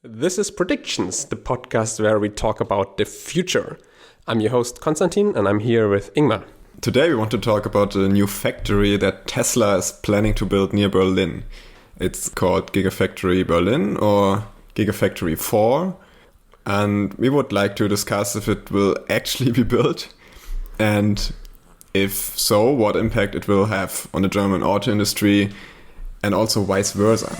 This is Predictions, the podcast where we talk about the future. I'm your host Konstantin and I'm here with Ingmar. Today we want to talk about a new factory that Tesla is planning to build near Berlin. It's called Gigafactory Berlin or Gigafactory 4. And we would like to discuss if it will actually be built and if so, what impact it will have on the German auto industry and also vice versa.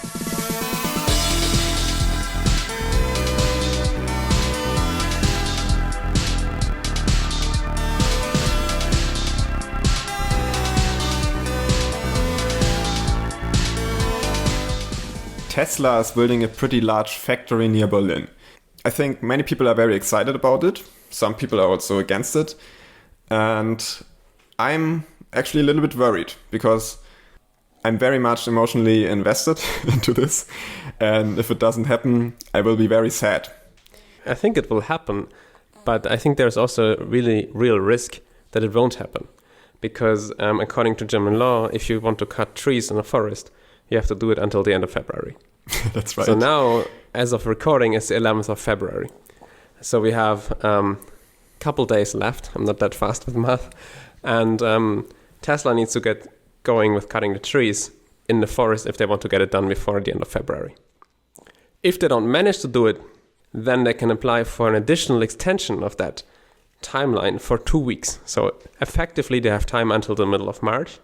Tesla is building a pretty large factory near Berlin. I think many people are very excited about it. Some people are also against it. And I'm actually a little bit worried because I'm very much emotionally invested into this. And if it doesn't happen, I will be very sad. I think it will happen, but I think there's also a really real risk that it won't happen. Because according to German law, if you want to cut trees in a forest, you have to do it until the end of February. That's right. So now, as of recording, it's the 11th of February. So we have a couple days left. I'm not that fast with math. And Tesla needs to get going with cutting the trees in the forest if they want to get it done before the end of February. If they don't manage to do it, then they can apply for an additional extension of that timeline for 2 weeks. So effectively, they have time until the middle of March.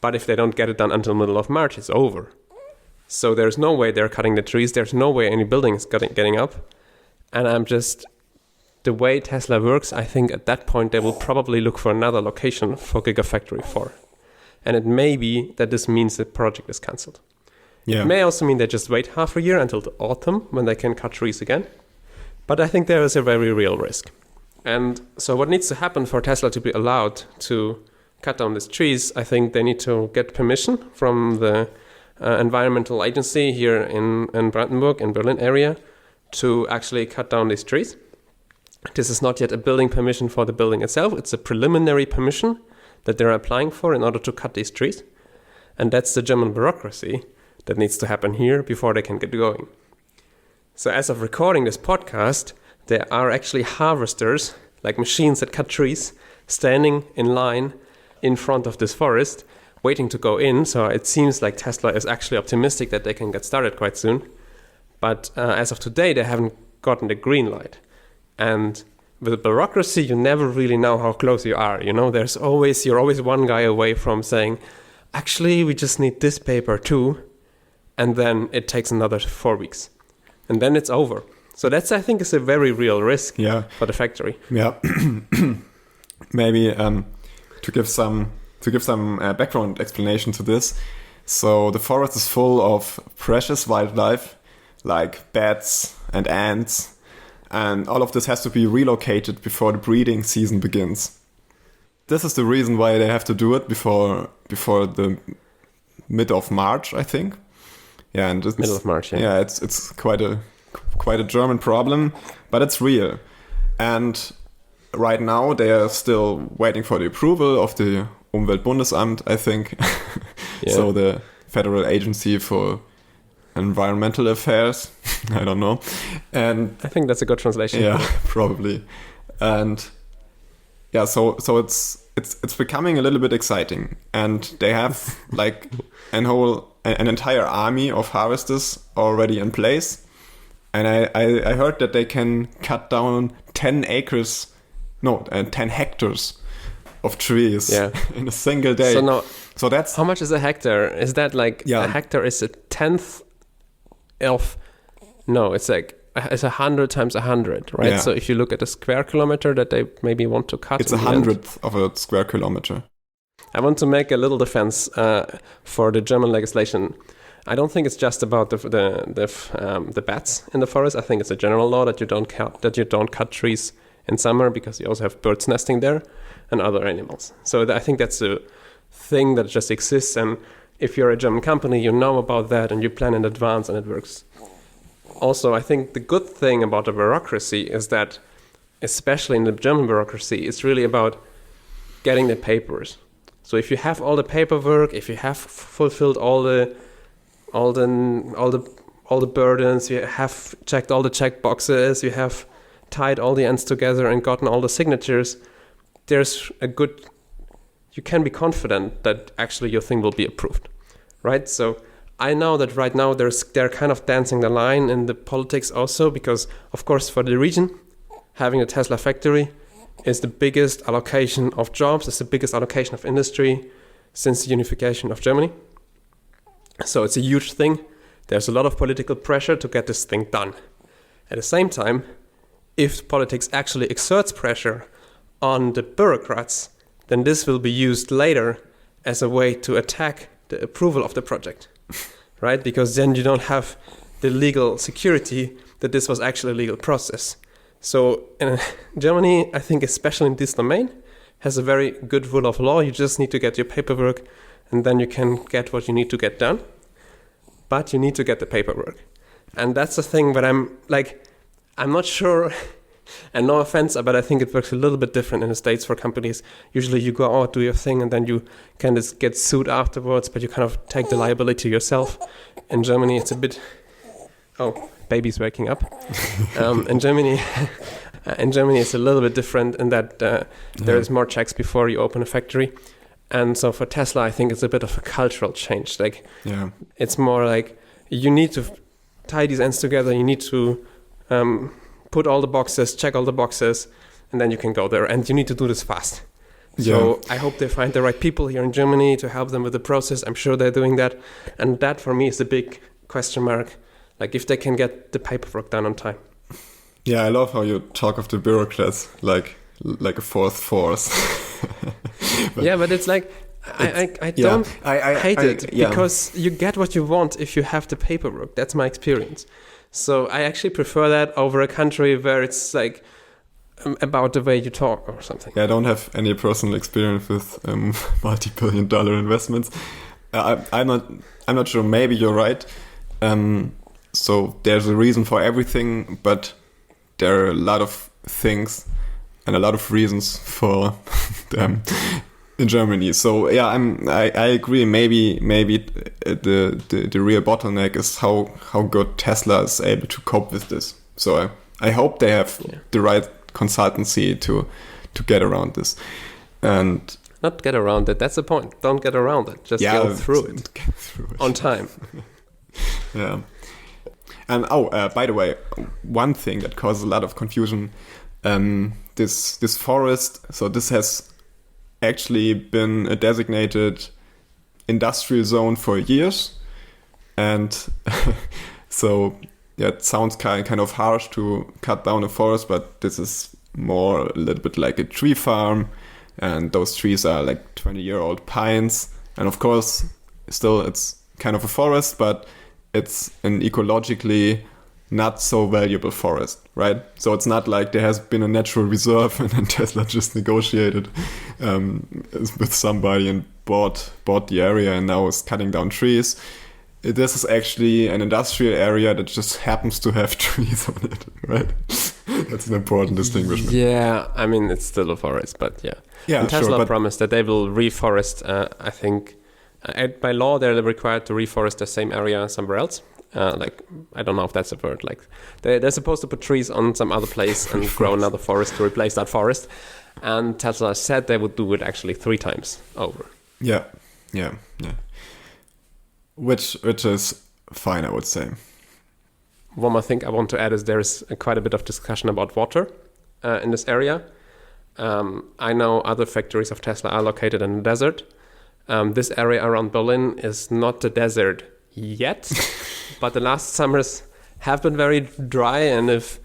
But if they don't get it done until middle of March, it's over. So there's no way they're cutting the trees. There's no way any building is getting up. And the way Tesla works, I think at that point they will probably look for another location for Gigafactory 4. And it may be that this means the project is cancelled. Yeah. It may also mean they just wait half a year until the autumn when they can cut trees again. But I think there is a very real risk. And so what needs to happen for Tesla to be allowed to cut down these trees, I think they need to get permission from the environmental agency here in Brandenburg, in Berlin area, to actually cut down these trees. This is not yet a building permission for the building itself. It's a preliminary permission that they're applying for in order to cut these trees. And that's the German bureaucracy that needs to happen here before they can get going. So as of recording this podcast, there are actually harvesters, like machines that cut trees, standing in line in front of this forest, waiting to go in. So it seems like Tesla is actually optimistic that they can get started quite soon. But as of today, they haven't gotten the green light. And with bureaucracy, you never really know how close you are. You know, you're always one guy away from saying, actually, we just need this paper too. And then it takes another 4 weeks. And then it's over. So that's, I think, is a very real risk for the factory. Yeah. Maybe to give some background explanation to this. So the forest is full of precious wildlife like bats and ants, and all of this has to be relocated before the breeding season begins. This is the reason why they have to do it before the mid of March, I think. Yeah, and it's, middle of March. Yeah, it's quite a German problem, but it's real. And right now they are still waiting for the approval of the Umweltbundesamt, I think. Yeah. So the federal agency for environmental affairs. I don't know. And I think that's a good translation. yeah, probably. And yeah, so it's becoming a little bit exciting. And they have like an entire army of harvesters already in place. And I heard that they can cut down 10 hectares of trees in a single day. So that's how much is a hectare? Is that like a hectare is a tenth of? No, it's 100 times 100, right? Yeah. So if you look at a square kilometer that they maybe want to cut, it's 100th of a square kilometer. I want to make a little defense for the German legislation. I don't think it's just about the bats in the forest. I think it's a general law that you don't cut trees in summer because you also have birds nesting there and other animals. So I think that's a thing that just exists. And if you're a German company, you know about that and you plan in advance and it works. Also, I think the good thing about the bureaucracy is that, especially in the German bureaucracy, it's really about getting the papers. So if you have all the paperwork, if you have fulfilled all the all the burdens, you have checked all the check boxes, you have tied all the ends together and gotten all the signatures, you can be confident that actually your thing will be approved, right? So I know that right now they're kind of dancing the line in the politics also, because of course for the region, having a Tesla factory is the biggest allocation of jobs, it's the biggest allocation of industry since the unification of Germany. So it's a huge thing. There's a lot of political pressure to get this thing done. At the same time, if politics actually exerts pressure on the bureaucrats, then this will be used later as a way to attack the approval of the project, right? Because then you don't have the legal security that this was actually a legal process. So Germany, I think especially in this domain, has a very good rule of law. You just need to get your paperwork and then you can get what you need to get done. But you need to get the paperwork. And that's the thing that I'm not sure, and no offense, but I think it works a little bit different in the States for companies. Usually you go out, do your thing, and then you kind of get sued afterwards, but you kind of take the liability yourself. In Germany, it's a bit... Oh, baby's waking up. In Germany, it's a little bit different in that there is more checks before you open a factory. And so for Tesla, I think it's a bit of a cultural change. It's more like you need to tie these ends together. You need to put all the boxes, check all the boxes, and then you can go there. And you need to do this fast. So I hope they find the right people here in Germany to help them with the process. I'm sure they're doing that. And that for me is the big question mark. Like if they can get the paperwork done on time. Yeah, I love how you talk of the bureaucrats like a fourth force. But it's like I don't hate it because you get what you want if you have the paperwork. That's my experience. So I actually prefer that over a country where it's like about the way you talk or something. Yeah, I don't have any personal experience with multi-billion-dollar investments. I'm not sure. Maybe you're right. So there's a reason for everything, but there are a lot of things and a lot of reasons for them in Germany. So yeah, I agree. Maybe the real bottleneck is how good Tesla is able to cope with this. So I hope they have the right consultancy to get around this, and not get around it. That's the point. Don't get around it. Just go through it on time. Yeah. And by the way, one thing that causes a lot of confusion. This forest, so this has actually been a designated industrial zone for years, and so it sounds kind of harsh to cut down a forest, but this is more a little bit like a tree farm, and those trees are like 20-year-old pines, and of course still it's kind of a forest, but it's an ecologically not so valuable forest, right? So it's not like there has been a natural reserve and then Tesla just negotiated with somebody and bought the area and now is cutting down trees. This is actually an industrial area that just happens to have trees on it, right? That's an important distinguishment. Yeah, I mean, it's still a forest, but yeah. Yeah, and Tesla sure, promised that they will reforest, I think, by law, they're required to reforest the same area somewhere else. I don't know if that's a word. Like they're supposed to put trees on some other place and grow another forest to replace that forest. And Tesla said they would do it actually 3 times over. Yeah. Which is fine, I would say. One more thing I want to add is there is quite a bit of discussion about water in this area. I know other factories of Tesla are located in the desert. This area around Berlin is not the desert yet, but the last summers have been very dry, and if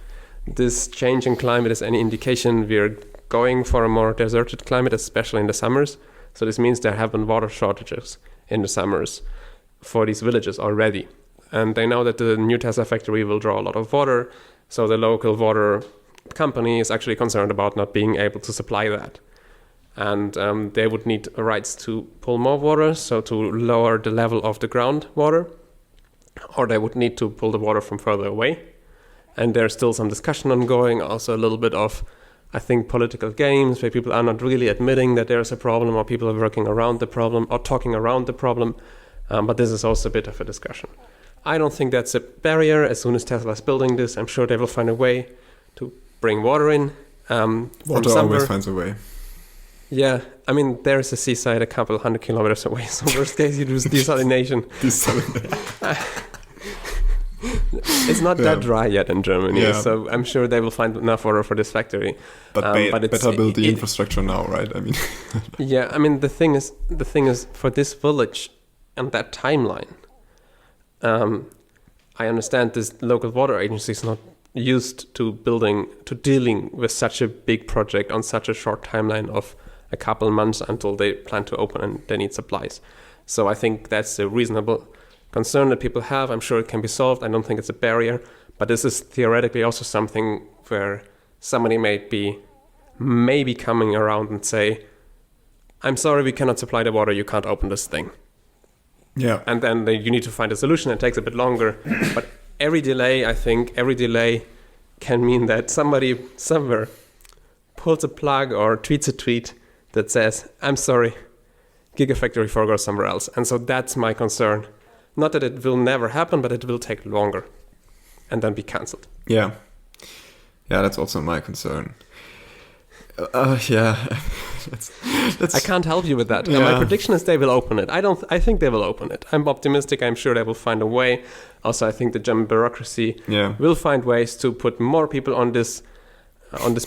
this change in climate is any indication, we're going for a more deserted climate, especially in the summers. So this means there have been water shortages in the summers for these villages already. And they know that the new Tesla factory will draw a lot of water, so the local water company is actually concerned about not being able to supply that. And they would need rights to pull more water, so to lower the level of the groundwater, or they would need to pull the water from further away. And there's still some discussion ongoing, also a little bit of, I think, political games where people are not really admitting that there's a problem, or people are working around the problem or talking around the problem. But this is also a bit of a discussion. I don't think that's a barrier. As soon as Tesla is building this, I'm sure they will find a way to bring water in. Water always finds a way. Yeah, I mean, there is a seaside a couple 100 kilometers away, so worst case you do desalination. It's not that dry yet in Germany, so I'm sure they will find enough water for this factory. But better build the infrastructure now, right? I mean, yeah, I mean the thing is for this village and that timeline. I understand this local water agency is not used to dealing with such a big project on such a short timeline of a couple months until they plan to open and they need supplies. So I think that's a reasonable concern that people have. I'm sure it can be solved. I don't think it's a barrier, but this is theoretically also something where somebody may be maybe coming around and say, I'm sorry, we cannot supply the water, you can't open this thing. Yeah. And then you need to find a solution. It takes a bit longer. But every delay can mean that somebody somewhere pulls a plug or tweets a tweet that says, I'm sorry, Gigafactory 4 goes somewhere else. And so that's my concern. Not that it will never happen, but it will take longer and then be cancelled. Yeah. Yeah, that's also my concern. Yeah. I can't help you with that. Yeah. My prediction is they will open it. I think they will open it. I'm optimistic. I'm sure they will find a way. Also, I think the German bureaucracy will find ways to put more people on this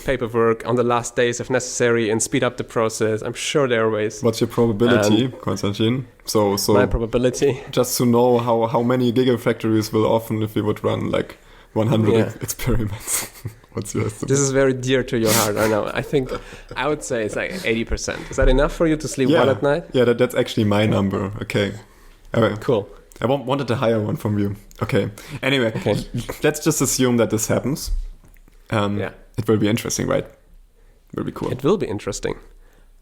paperwork on the last days if necessary and speed up the process. I'm sure there are ways. What's your probability, Konstantin? So my probability. Just to know how many gigafactories will open if we would run like 100 experiments. What's your estimate? This is very dear to your heart, I know. I would say it's like 80%. Is that enough for you to sleep well at night? Yeah, that's actually my number. Okay. Cool. I wanted a higher one from you. Okay. Anyway, let's just assume that this happens. It will be interesting, right? It will be cool. It will be interesting.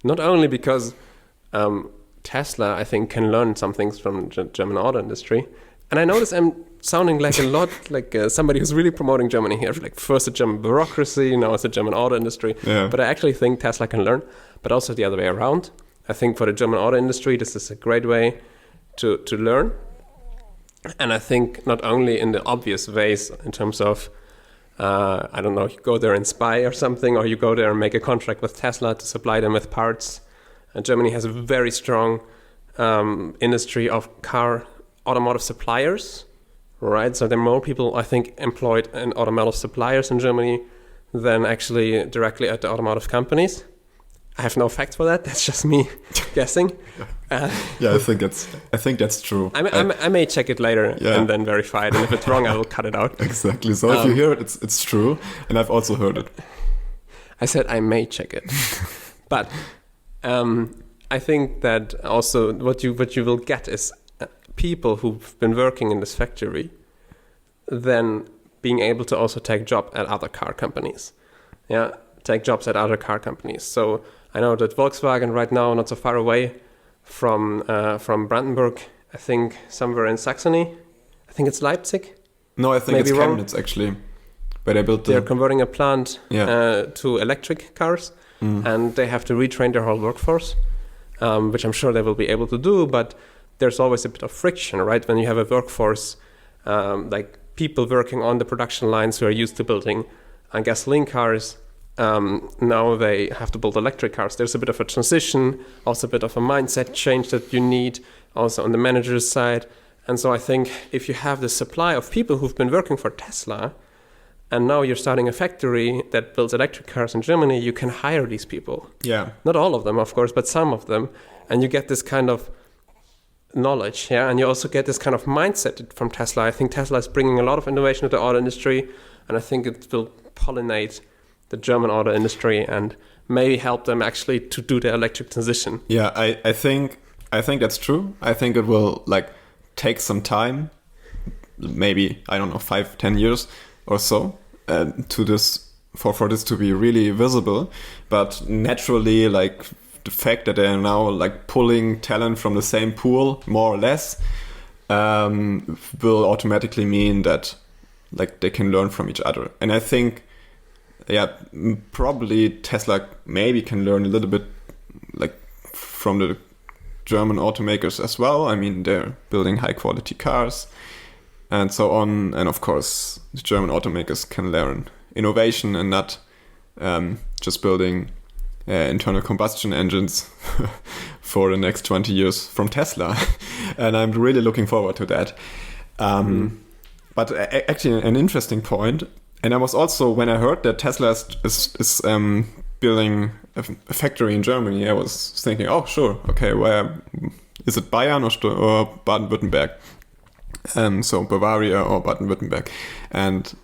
Not only because Tesla, I think, can learn some things from the German auto industry. And I notice I'm sounding like a lot like somebody who's really promoting Germany here. Like first the German bureaucracy, now it's the German auto industry. Yeah. But I actually think Tesla can learn, but also the other way around. I think for the German auto industry, this is a great way to learn. And I think not only in the obvious ways in terms of, I don't know, you go there and spy or something, or you go there and make a contract with Tesla to supply them with parts. Germany has a very strong industry of automotive suppliers, right? So there are more people, I think, employed in automotive suppliers in Germany than actually directly at the automotive companies. I have no facts for that. That's just me guessing. Yeah, I think that's true. I may check it later and then verify it. And if it's wrong, I will cut it out. Exactly. So if you hear it, it's true. And I've also heard it. I said I may check it. But I think that also what you will get is people who've been working in this factory then being able to also take jobs at other car companies. Yeah, take jobs at other car companies. So I know that Volkswagen right now, not so far away from Brandenburg, I think somewhere in Saxony. I think it's Leipzig. No, I think it's Chemnitz actually. But they're converting a plant to electric cars, and they have to retrain their whole workforce, which I'm sure they will be able to do. But there's always a bit of friction, right? When you have a workforce, like people working on the production lines who are used to building gasoline cars, now they have to build electric cars. There's a bit of a transition, also a bit of a mindset change that you need, also on the manager's side. And so I think if you have the supply of people who've been working for Tesla, and now you're starting a factory that builds electric cars in Germany, you can hire these people. Yeah. Not all of them, of course, but some of them. And you get this kind of knowledge, and you also get this kind of mindset from Tesla. I think Tesla is bringing a lot of innovation to the auto industry, and I think it will pollinate the German auto industry and maybe help them actually to do the electric transition. Yeah, I think that's true. I think it will take some time, maybe, I don't know, 5-10 years or so, to this for this to be really visible. But naturally, the fact that they are now pulling talent from the same pool, more or less, will automatically mean that they can learn from each other. And I think, probably Tesla maybe can learn a little bit from the German automakers as well. I mean, they're building high quality cars. and so on. And of course, the German automakers can learn innovation and not just building internal combustion engines for the next 20 years from Tesla. And I'm really looking forward to that. But actually, an interesting point. And I was also, when I heard that Tesla is building a factory in Germany, I was thinking, oh, sure, okay, where is it, Bayern or Baden-Württemberg? So Bavaria or Baden-Württemberg. And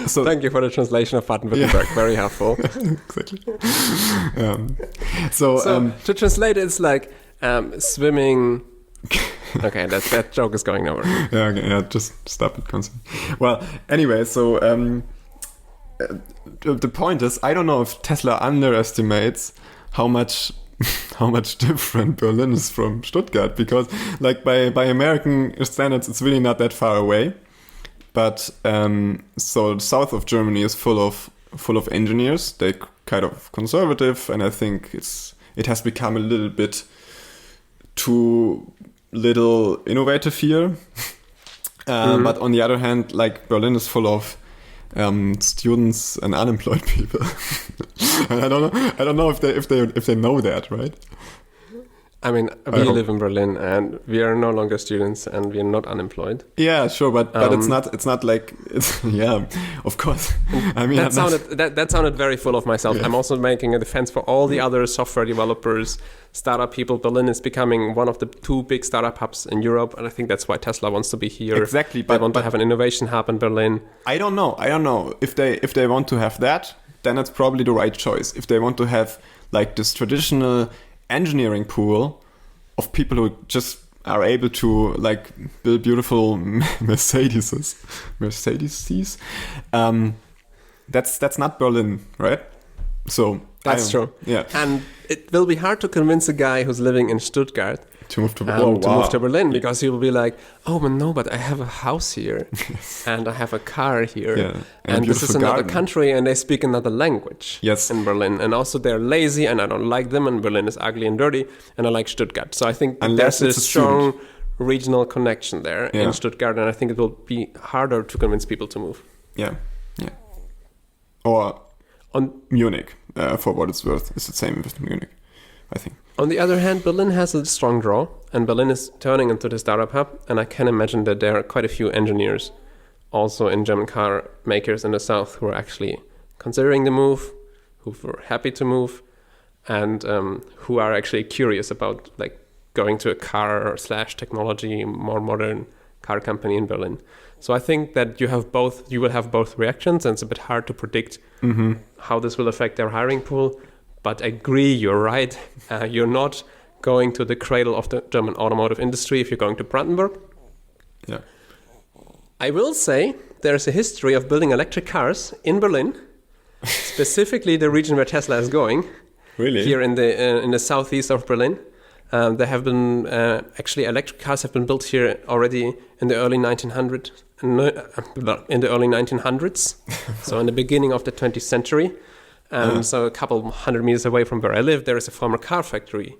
so thank you for the translation of Baden-Württemberg. Yeah. Very helpful. Exactly. To translate, it's like swimming. Okay, that joke is going nowhere. Yeah, just stop it, Konstantin. Well, anyway, so the point is, I don't know if Tesla underestimates how much different Berlin is from Stuttgart, because like by American standards, it's really not that far away. But so the south of Germany is full of engineers. They're kind of conservative, and I think it has become a little bit too little innovative here. But on the other hand, like Berlin is full of students and unemployed people. And I don't know if they know that, right? I mean, we live in Berlin, and we are no longer students, and we are not unemployed. Yeah, sure, but it's not like yeah, of course. I mean, that sounded very full of myself. Yeah. I'm also making a defense for all the other software developers, startup people. Berlin is becoming one of the 2 big startup hubs in Europe, and I think that's why Tesla wants to be here. Exactly, they want to have an innovation hub in Berlin. I don't know if they want to have that, then it's probably the right choice. If they want to have like this traditional engineering pool of people who just are able to like build beautiful Mercedes, that's not Berlin, right? So that's true. Yeah, and it will be hard to convince a guy who's living in Stuttgart to move to Berlin, because he will be like, oh, but no, but I have a house here and I have a car here, and this is another country, and they speak another language in Berlin, and also they're lazy, and I don't like them, and Berlin is ugly and dirty, and I like Stuttgart. So I think there's a strong regional connection there in Stuttgart, and I think it will be harder to convince people to move. Yeah. Or on Munich, for what it's worth, it's the same with Munich, I think. On the other hand, Berlin has a strong draw, and Berlin is turning into the startup hub, and I can imagine that there are quite a few engineers also in German car makers in the south who are actually considering the move, who were happy to move, and who are actually curious about like going to a car / technology, more modern car company in Berlin. So I think that you will have both reactions, and it's a bit hard to predict how this will affect their hiring pool. But I agree, you're right. You're not going to the cradle of the German automotive industry if you're going to Brandenburg. Yeah. I will say there's a history of building electric cars in Berlin, specifically the region where Tesla is going. Really? Here in the southeast of Berlin. There have been actually electric cars have been built here already in the early 1900s. So in the beginning of the 20th century. So a couple hundred meters away from where I live, there is a former car factory,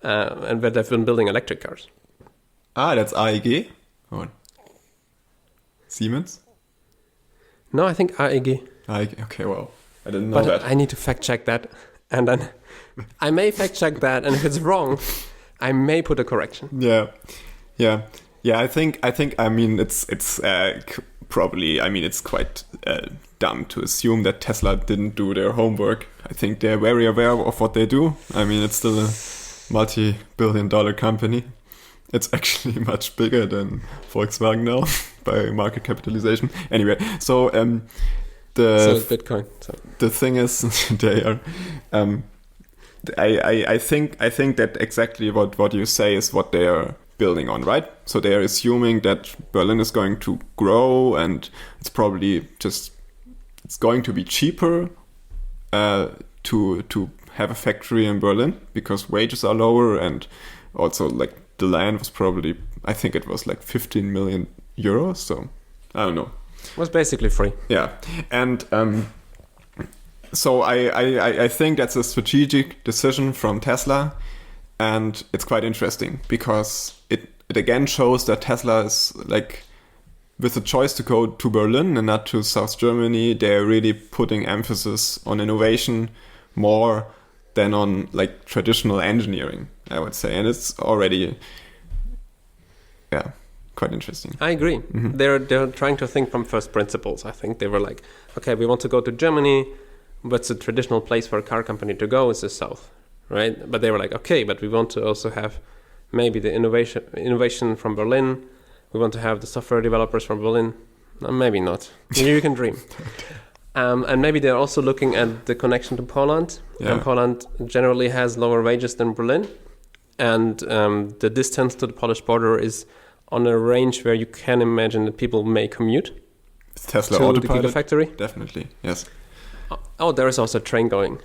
and where they've been building electric cars. That's AEG? Or Siemens? No, I think AEG. AEG, okay, well, I didn't know that. I need to fact check that, and then I may fact check that, and if it's wrong, I may put a correction. Yeah. I think. I mean, it's probably. I mean, it's quite dumb to assume that Tesla didn't do their homework. I think they're very aware of what they do. I mean, it's still a multi-billion-dollar company. It's actually much bigger than Volkswagen now by market capitalization. Anyway, so it's Bitcoin. So. The thing is, they are. I think that exactly what you say is what they are building on, right? So they are assuming that Berlin is going to grow, and it's probably it's going to be cheaper to have a factory in Berlin because wages are lower, and also like the land was probably, I think it was like 15 million euros. So I don't know. It was basically free. Yeah, and so I think that's a strategic decision from Tesla, and it's quite interesting because it again shows that Tesla is like with the choice to go to Berlin and not to South Germany, they're really putting emphasis on innovation more than on like traditional engineering, I would say. And it's already, quite interesting. I agree. Mm-hmm. They're trying to think from first principles. I think they were like, okay, we want to go to Germany, but the traditional place for a car company to go is the south, right? But they were like, okay, but we want to also have maybe the innovation from Berlin. We want to have the software developers from Berlin. No, maybe not. You can dream. And maybe they're also looking at the connection to Poland. Yeah. And Poland generally has lower wages than Berlin. And the distance to the Polish border is on a range where you can imagine that people may commute. Tesla to Autopilot? The Gigafactory. Definitely, yes. Oh, there is also a train going.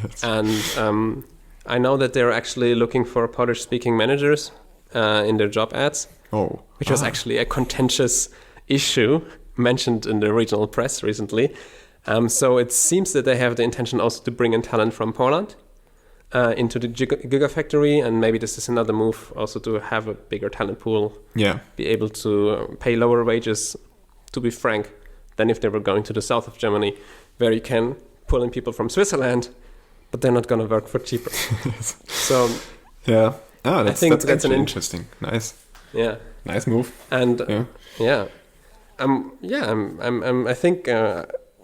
Yes. And I know that they're actually looking for Polish-speaking managers in their job ads. Oh. Which was actually a contentious issue mentioned in the regional press recently. So it seems that they have the intention also to bring in talent from Poland into the Gigafactory, and maybe this is another move also to have a bigger talent pool. Yeah. Be able to pay lower wages, to be frank, than if they were going to the south of Germany, where you can pull in people from Switzerland, but they're not going to work for cheaper. So yeah. Oh, I think that's actually an interesting. Nice. Yeah. Nice move. And I think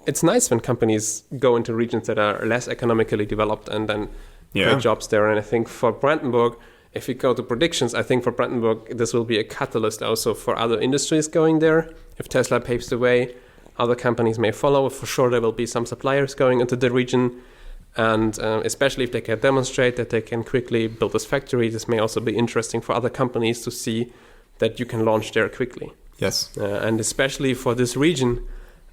it's nice when companies go into regions that are less economically developed and then create jobs there. And I think for Brandenburg, if we go to predictions, I think for Brandenburg, this will be a catalyst also for other industries going there. If Tesla paves the way, other companies may follow. For sure, there will be some suppliers going into the region. And especially if they can demonstrate that they can quickly build this factory, this may also be interesting for other companies to see that you can launch there quickly. Yes. And especially for this region,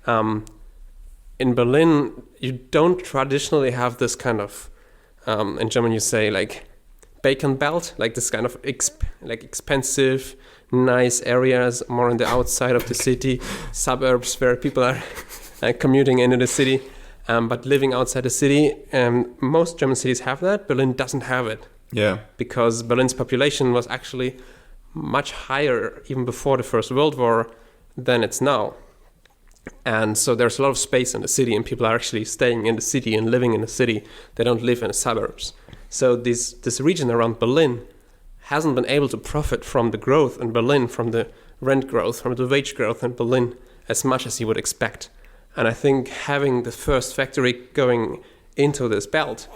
in Berlin, you don't traditionally have this kind of, in German you say like bacon belt, like this kind of expensive, nice areas more on the outside of the city, suburbs where people are commuting into the city. But living outside the city, most German cities have that. Berlin doesn't have it. Yeah. Because Berlin's population was actually much higher even before the First World War than it's now. And so there's a lot of space in the city, and people are actually staying in the city and living in the city. They don't live in the suburbs. So this region around Berlin hasn't been able to profit from the growth in Berlin, from the rent growth, from the wage growth in Berlin as much as you would expect. And I think having the first factory going into this belt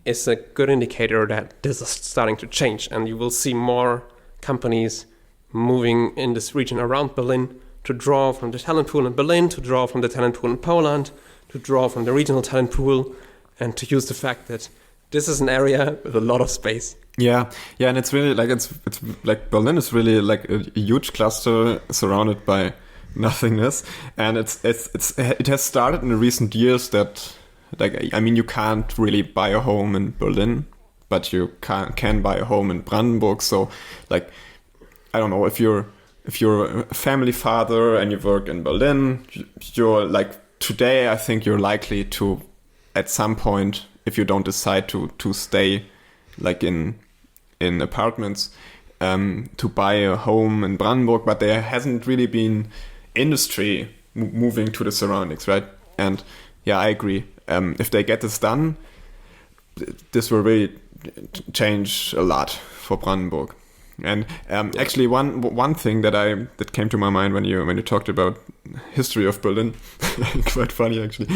is a good indicator that this is starting to change, and you will see more companies moving in this region around Berlin to draw from the talent pool in Berlin, to draw from the talent pool in Poland, to draw from the regional talent pool, and to use the fact that this is an area with a lot of space. Yeah, and it's really like it's like Berlin is really like a huge cluster surrounded by nothingness, and it has started in the recent years that, like, I mean, you can't really buy a home in Berlin, but you can buy a home in Brandenburg. So, like, I don't know, if you're a family father and you work in Berlin, you're like, today I think you're likely to, at some point, if you don't decide to stay like in apartments, to buy a home in Brandenburg, but there hasn't really been industry moving to the surroundings, right? And yeah, I agree. If they get this done, this will really change a lot for Brandenburg. And actually, one thing that came to my mind when you talked about history of Berlin, quite funny actually.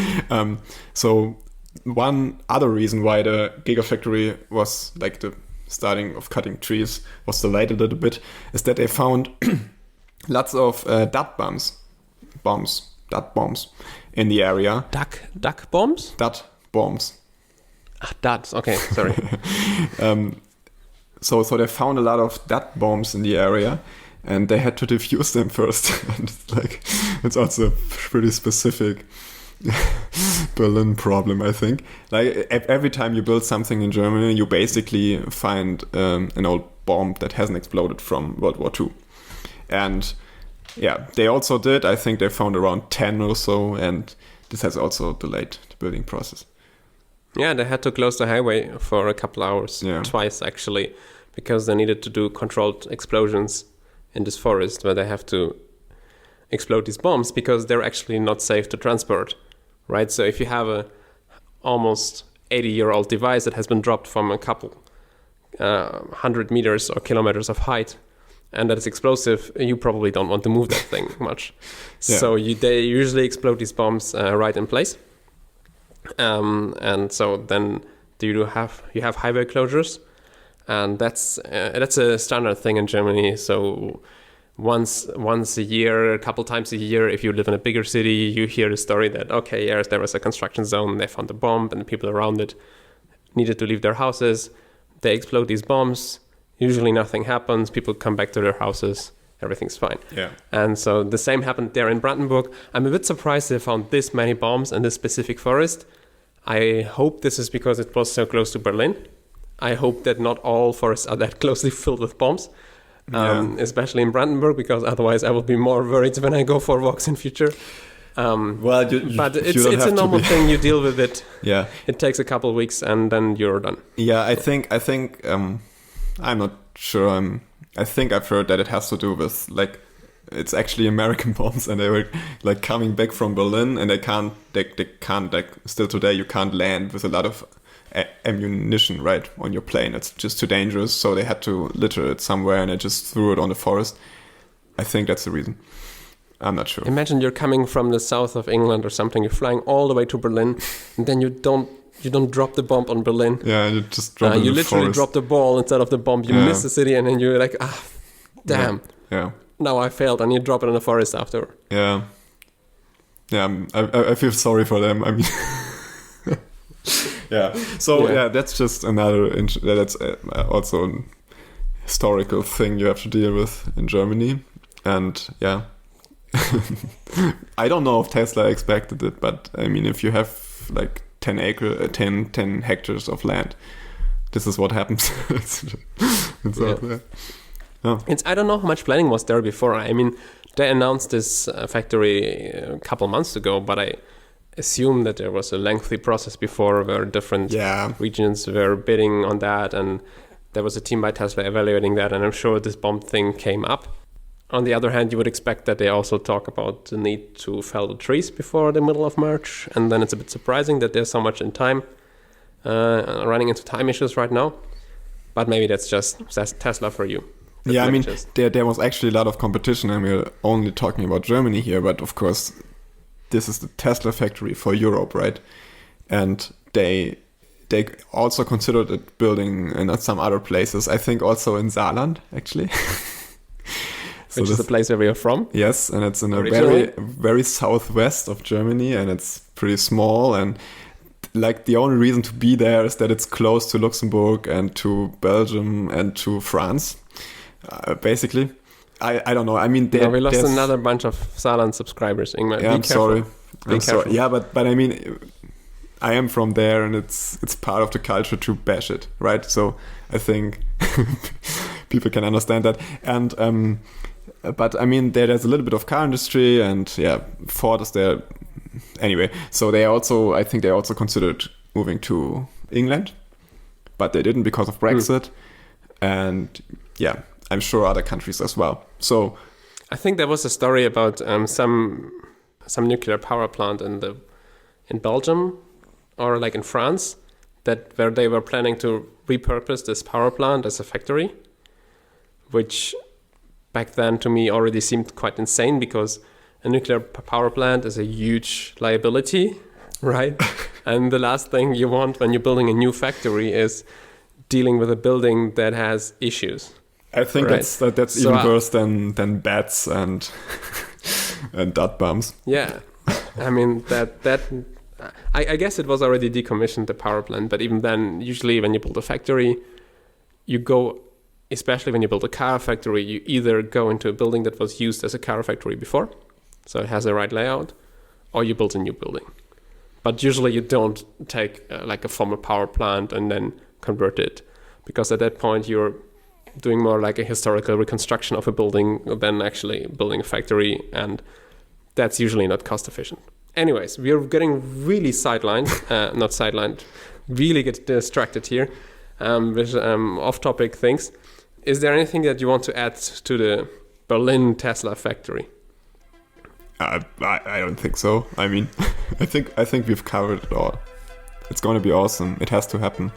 So one other reason why the Gigafactory was like the starting of cutting trees was delayed a little bit is that they found lots of dud bombs in the area. Duck bombs? Dud bombs. Ah, duds. Okay, sorry. So they found a lot of dud bombs in the area, and they had to defuse them first. And it's also a pretty specific Berlin problem, I think. Like every time you build something in Germany, you basically find an old bomb that hasn't exploded from World War II. And yeah, they also did. I think they found around 10 or so, and this has also delayed the building process. Yeah, they had to close the highway for a couple hours, twice actually, because they needed to do controlled explosions in this forest where they have to explode these bombs because they're actually not safe to transport, right? So if you have a almost 80-year-old device that has been dropped from a couple 100 meters or kilometers of height, and that is explosive, you probably don't want to move that thing much. Yeah. So they usually explode these bombs right in place. And so then you have highway closures, and that's a standard thing in Germany. So once a year, a couple times a year, if you live in a bigger city, you hear the story that, okay, yes, there was a construction zone, they found a bomb, and the people around it needed to leave their houses. They explode these bombs. Usually nothing happens. People come back to their houses. Everything's fine. Yeah. And so the same happened there in Brandenburg. I'm a bit surprised they found this many bombs in this specific forest. I hope this is because it was so close to Berlin. I hope that not all forests are that closely filled with bombs, especially in Brandenburg, because otherwise I will be more worried when I go for walks in future. But it's a normal thing. You deal with it. Yeah. It takes a couple of weeks and then you're done. Yeah, I think I'm not sure. I think I've heard that it has to do with like it's actually American bombs, and they were like coming back from Berlin, and they can't like still today you can't land with a lot of ammunition right on your plane. It's just too dangerous, so they had to litter it somewhere, and they just threw it on the forest. I think that's the reason. I'm not sure. Imagine you're coming from the south of England or something. You're flying all the way to Berlin, and then you don't drop the bomb on Berlin. Yeah, you just drop it in you the literally forest. drop the ball instead of the bomb. You miss the city, and then you're like, damn. Yeah. Now I failed, and you drop it in the forest after. Yeah. Yeah, I feel sorry for them. I mean, yeah. So that's just another. That's also an historical thing you have to deal with in Germany, and yeah. I don't know if Tesla expected it, but I mean, if you have like 10 hectares of land, this is what happens. I don't know how much planning was there before. I mean, they announced this factory a couple months ago, but I assume that there was a lengthy process before where different regions were bidding on that, and there was a team by Tesla evaluating that, and I'm sure this bomb thing came up. On the other hand, you would expect that they also talk about the need to fell the trees before the middle of March, and then it's a bit surprising that there's so much in time, running into time issues right now. But maybe that's Tesla for you. I mean, there was actually a lot of competition, and we're only talking about Germany here, but of course, this is the Tesla factory for Europe, right? And they also considered it building in some other places, I think also in Saarland, actually. Which is the place where we are from. Yes, and it's in a very, very southwest of Germany, and it's pretty small. And like the only reason to be there is that it's close to Luxembourg and to Belgium and to France, basically. I don't know. I mean, we lost another bunch of Saarland subscribers, Ingmar. Yeah, I'm sorry. Yeah, but I mean, I am from there, and it's part of the culture to bash it, right? So I think people can understand that. And but I mean, there's a little bit of car industry, and Ford is there. Anyway, so I think they also considered moving to England, but they didn't because of Brexit. And I'm sure other countries as well. So I think there was a story about some nuclear power plant in Belgium or like in France where they were planning to repurpose this power plant as a factory, which back then to me already seemed quite insane because a nuclear power plant is a huge liability, right? And the last thing you want when you're building a new factory is dealing with a building that has issues. I think that's even worse than bats and dot bombs. Yeah, I mean that. I guess it was already decommissioned, the power plant, but even then, usually when you build a factory, you go. Especially when you build a car factory, you either go into a building that was used as a car factory before, so it has the right layout, or you build a new building. But usually you don't take like a former power plant and then convert it, because at that point you're doing more like a historical reconstruction of a building than actually building a factory, and that's usually not cost efficient. Anyways, we're getting really really get distracted here with off-topic things. Is there anything that you want to add to the Berlin Tesla factory? I don't think so. I mean, I think we've covered it all. It's going to be awesome. It has to happen.